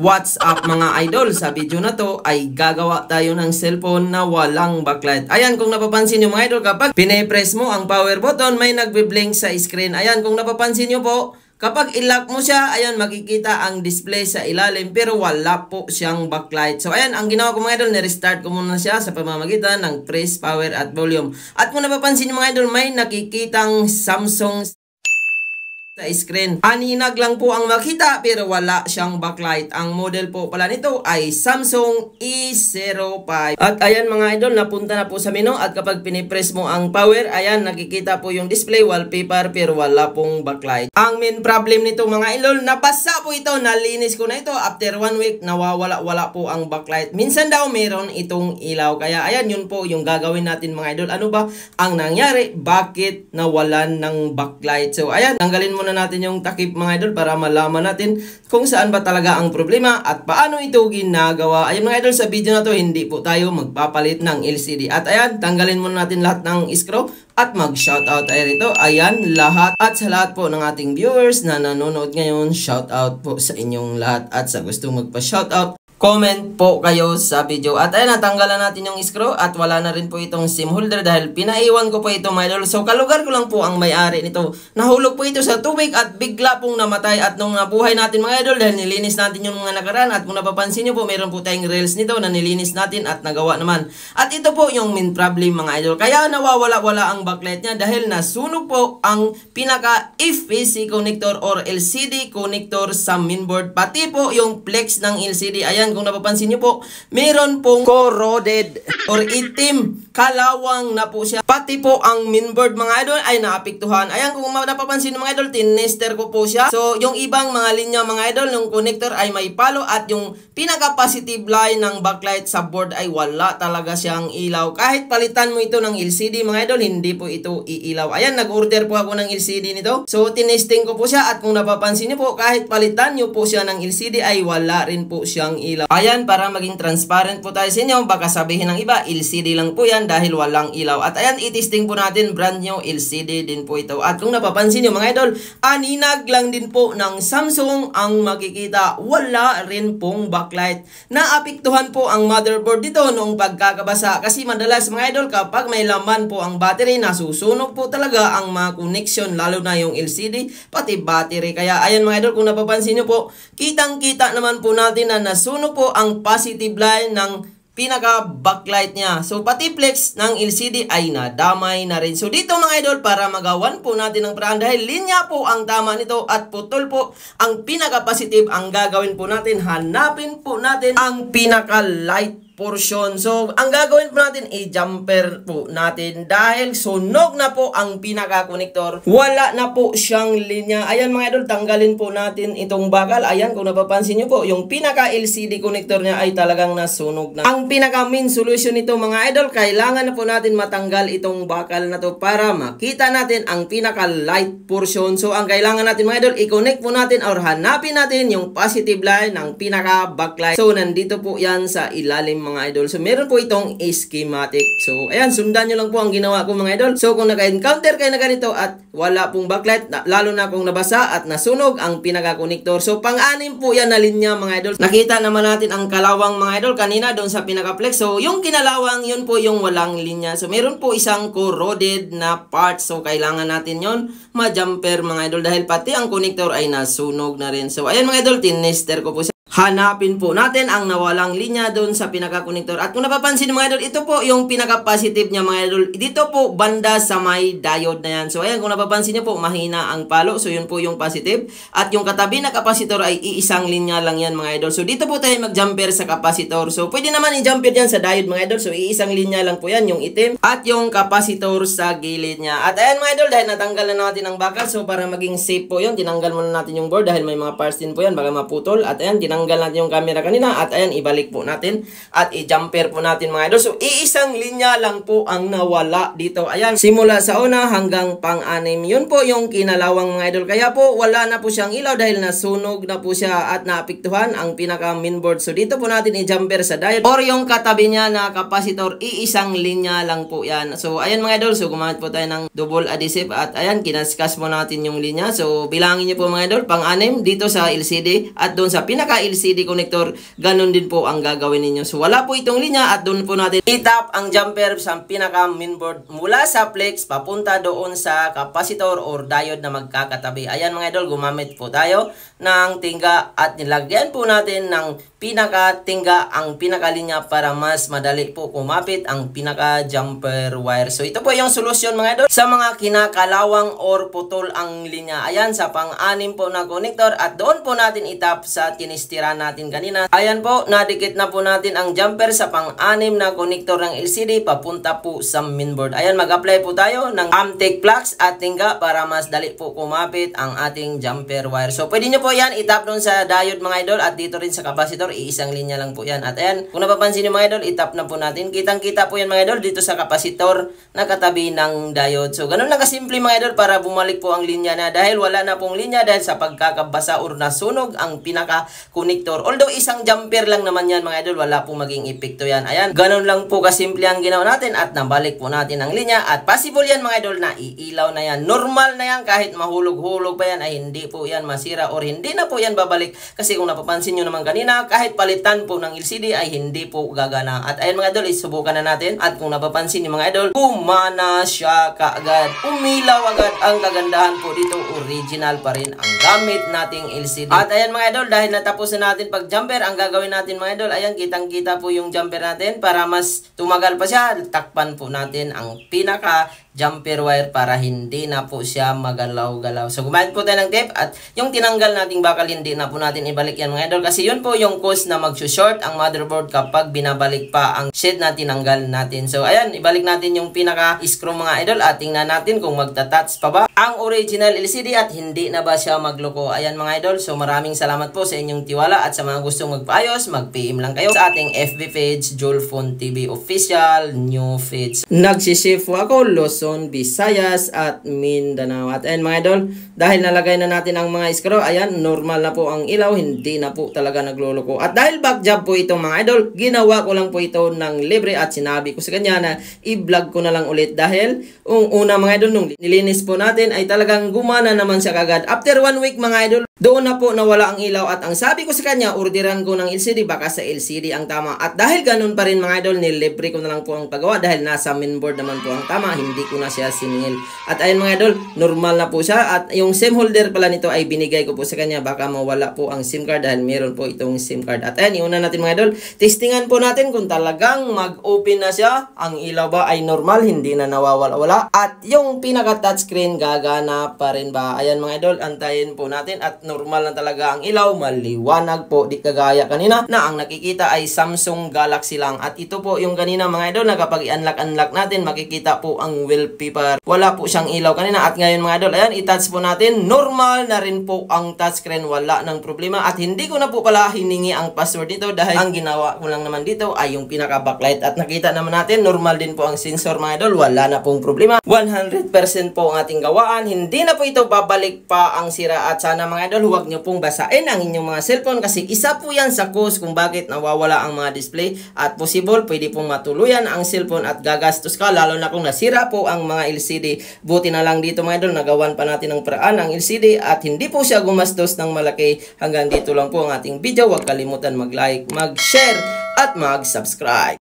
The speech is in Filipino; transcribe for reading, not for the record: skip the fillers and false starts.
What's up mga idol? Sa video na to ay gagawa tayo ng cellphone na walang backlight. Ayan, kung napapansin nyo mga idol, kapag pine-press mo ang power button, may nagbe-blink sa screen. Ayan, kung napapansin nyo po, kapag i-lock mo siya, ayan, makikita ang display sa ilalim pero wala po siyang backlight. So ayan, ang ginawa ko mga idol, ni-restart ko muna siya sa pamamagitan ng press, power at volume. At kung napapansin nyo mga idol, may nakikitang Samsung sa screen. Aninag lang po ang makita pero wala siyang backlight. Ang model po pala nito ay Samsung E05. At ayan mga idol, napunta na po sa menu at kapag pinipress mo ang power, ayan, nakikita po yung display wallpaper pero wala pong backlight. Ang main problem nito mga idol, nabasa po ito, nalinis ko na ito. After 1 week, nawawala-wala po ang backlight. Minsan daw meron itong ilaw. Kaya ayan, yun po yung gagawin natin mga idol. Ano ba ang nangyari? Bakit nawalan ng backlight? So ayan, tanggalin mo natin yung takip mga idol para malaman natin kung saan ba talaga ang problema at paano ito ginagawa. Ayun mga idol, sa video na to hindi po tayo magpapalit ng LCD. At ayan, tanggalin muna natin lahat ng screw at mag-shoutout tayo rito. Ayan, lahat at sa lahat po ng ating viewers na nanonood ngayon, shoutout po sa inyong lahat. At sa gusto magpa-shoutout, comment po kayo sa video. At ayun, natanggalan natin yung screw at wala na rin po itong SIM holder dahil pinaiwan ko po ito mga idol. So kalugar ko lang po ang may-ari nito. Nahulog po ito sa tubig at bigla pong namatay. At nung nabuhay natin mga idol dahil nilinis natin yung mga nakaraan. At kung napapansin nyo po, meron po tayong rails nito na nilinis natin at nagawa naman. At ito po yung main problem mga idol. Kaya nawawala-wala ang backlight niya dahil nasunog po ang pinaka FPC connector or LCD connector sa mainboard. Pati po yung flex ng LCD. Ayan, kung napapansin nyo po, meron pong corroded or itim, kalawang na po siya. Pati po ang mainboard mga idol ay naapektuhan. Ayan, kung napapansin mga idol, tinester ko po siya. So, yung ibang mga linya mga idol, yung connector ay may palo at yung pinaka-positive line ng backlight sa board ay wala talaga siyang ilaw. Kahit palitan mo ito ng LCD mga idol, hindi po ito iilaw. Ayan, nag-order po ako ng LCD nito. So, tinesting ko po siya at kung napapansin nyo po, kahit palitan nyo po siya ng LCD ay wala rin po siyang ilaw. Ayan, para maging transparent po tayo sa inyo, baka sabihin ng iba, LCD lang po yan dahil walang ilaw. At ayan, itesting po natin, brand new LCD din po ito. At kung napapansin nyo mga idol, aninag lang din po ng Samsung ang makikita. Wala rin pong backlight. Naapektuhan po ang motherboard dito noong pagkakabasa. Kasi madalas mga idol, kapag may laman po ang battery, nasusunog po talaga ang mga connection, lalo na yung LCD, pati battery. Kaya ayan mga idol, kung napapansin nyo po, kitang-kita naman po natin na nasunog po ang positive line ng pinaka backlight niya. So pati flex ng LCD ay nadamay na rin. So dito mga idol, para magawan po natin ang paraan dahil linya po ang tama nito at putol po ang pinaka positive, ang gagawin po natin, hanapin po natin ang pinaka light portion. So, ang gagawin po natin, i-jumper po natin dahil sunog na po ang pinaka-connector. Wala na po siyang linya. Ayan mga idol, tanggalin po natin itong bakal. Ayan, kung napapansin nyo po, yung pinaka-LCD connector niya ay talagang nasunog na. Ang pinaka-main solution nito mga idol, kailangan na po natin matanggal itong bakal na to para makita natin ang pinaka-light portion. So, ang kailangan natin mga idol, i-connect po natin or hanapin natin yung positive line ng pinaka-backlight. So, nandito po yan sa ilalim mga idol. So, meron po itong schematic. So, ayan, sundan nyo lang po ang ginawa ko mga idol. So, kung naka-encounter kayo na ganito at wala pong backlight, lalo na kung nabasa at nasunog ang pinaka-connector. So, pang-anim po yan na linya mga idol. Nakita naman natin ang kalawang mga idol kanina doon sa pinaka-flex. So, yung kinalawang, yun po yung walang linya. So, meron po isang corroded na part. So, kailangan natin yon ma-jumper mga idol dahil pati ang connector ay nasunog na rin. So, ayan mga idol, tinester ko po siya. Hanapin po natin ang nawalang linya doon sa pinaka-connector. At kung napapansin mga idol, ito po yung pinaka-positive niya mga idol. Dito po banda sa may diode na yan. So ayan, kung napapansin niyo po, mahina ang palo. So yun po yung positive. At yung katabi na capacitor ay iisang linya lang yan mga idol. So dito po tayo mag-jumper sa capacitor. So pwede naman i-jumper dyan sa diode mga idol. So iisang linya lang po yan, yung itim. At yung capacitor sa gilid niya. At ayan mga idol, dahil natanggal na natin ang bakal. So para maging safe po yun, tinanggal muna natin yung board dahil may mga parts din po yan, baka maputol. At ayan, tinanggal natin yung camera kanina at ayan, ibalik po natin at i-jumper po natin mga idol. So, iisang linya lang po ang nawala dito. Ayan, simula sa una hanggang pang-anim. Yun po yung kinalawang mga idol. Kaya po, wala na po siyang ilaw dahil nasunog na po siya at naapektuhan ang pinaka-mainboard. So, dito po natin i-jumper sa diode or yung katabi niya na capacitor, iisang linya lang po yan. So, ayan mga idol. So, gumamit po tayo ng double adhesive at ayan, kinaskas mo natin yung linya. So, bilangin niyo po mga idol, pang-anim dito sa LCD at doon sa pinaka LCD connector, ganun din po ang gagawin ninyo. So wala po itong linya at doon po natin itap ang jumper sa pinaka mainboard mula sa flex papunta doon sa capacitor or diode na magkakatabi. Ayan mga idol, gumamit po tayo ng tingga at nilagyan po natin ng pinaka-tingga ang pinakalinya para mas madali po kumapit ang pinaka-jumper wire. So ito po yung solusyon mga idol sa mga kinakalawang or putol ang linya. Ayan, sa pang-anim po na connector at doon po natin itap sa tinistira natin kanina. Ayan po, nadikit na po natin ang jumper sa pang-anim na connector ng LCD papunta po sa mainboard. Ayan, mag-apply po tayo ng Amtech plugs at tingga para mas dali po kumapit ang ating jumper wire. So pwede nyo po yan itap doon sa diode mga idol at dito rin sa capacitor. Iisang linya lang po yan. At ayan, kung napapansin nyo mga idol, itap na po natin. Kitang-kita po yan mga idol dito sa capacitor na katabi ng diode. So ganun lang kasimple mga idol para bumalik po ang linya na dahil wala na pong linya dahil sa pagkakabasa or nasunog ang pinaka-connector. Although isang jumper lang naman yan mga idol, wala pong maging epekto yan. Ayan, ganun lang po kasimple ang ginawa natin at nabalik po natin ang linya at possible yan mga idol na iilaw na yan. Normal na yan kahit mahulog-hulog pa yan ay hindi po yan masira or hindi na po yan babalik kasi kung napapansin nyo naman kanina, kahit palitan po ng LCD ay hindi po gagana. At ayun mga idol, isubukan na natin. At kung napapansin niyo mga idol, gumana siya kaagad. Umilaw agad. Ang kagandahan po dito, original pa rin ang gamit nating LCD. At ayan mga idol, dahil natapos na natin pag jumper, ang gagawin natin mga idol, ayan, kitang-kita po yung jumper natin. Para mas tumagal pa siya, takpan po natin ang pinaka jumper wire para hindi na po siya magalaw-galaw. So gumamit po tayo ng tape at yung tinanggal nating bakal hindi na po natin ibalik yan mga idol kasi yun po yung cause na mag-short ang motherboard kapag binabalik pa ang shed na tinanggal natin. So ayan, ibalik natin yung pinaka-screw mga idol at tingnan natin kung magta-touch pa ba ang original LCD at hindi na ba siya magloko. Ayan mga idol, so maraming salamat po sa inyong tiwala at sa mga gustong magpaayos, mag-PM lang kayo sa ating FB page, Julfon TV Official, New Feeds. Nagsishift ako, Luzon, Visayas at Mindanao. At ayan mga idol, dahil nalagay na natin ang mga screw, ayan, normal na po ang ilaw, hindi na po talaga nagloloko. At dahil back job po itong mga idol, ginawa ko lang po ito ng libre at sinabi ko sa kanya na i-vlog ko na lang ulit dahil una mga idol, nung nilinis po natin ay talagang gumana naman siya kagad. After 1 week mga idol, doon na po nawala ang ilaw at ang sabi ko sa kanya, orderan ko ng LCD, baka sa LCD ang tama. At dahil ganun pa rin mga idol, nilibre ko na lang po ang paggawa dahil nasa mainboard naman po ang tama, hindi ko na siya siningil. At ayun mga idol, normal na po siya at yung SIM holder pala nito ay binigay ko po sa kanya, baka mawala po ang SIM card dahil meron po itong SIM card. At ayun, iuna natin mga idol, testingan po natin kung talagang mag-open na siya, ang ilaw ba ay normal, hindi na nawawala-wala. At yung pinaka touchscreen gagana pa rin ba? Ayan mga idol, antayin po natin at normal na talaga ang ilaw, maliwanag po, di kagaya kanina na ang nakikita ay Samsung Galaxy lang. At ito po yung kanina mga idol na kapag i-unlock natin, makikita po ang wallpaper. Wala po siyang ilaw kanina at ngayon mga idol, ayan, i-touch po natin, normal na rin po ang touchscreen, wala ng problema. At hindi ko na po pala hiningi ang password nito dahil ang ginawa ko lang naman dito ay yung pinaka backlight at nakita naman natin, normal din po ang sensor mga idol, wala na pong problema. 100% po ang ating gawaan, hindi na po ito babalik pa ang sira. At sana mga idol, huwag nyo pong basain ang inyong mga cellphone kasi isa po yan sa cause kung bakit nawawala ang mga display at possible pwede pong matuluyan ang cellphone at gagastos ka lalo na kung nasira po ang mga LCD. Buti na lang dito mga idol, nagawan pa natin ng paraan ang LCD at hindi po siya gumastos ng malaki. Hanggang dito lang po ang ating video. Huwag kalimutan mag-like, mag-share at mag-subscribe.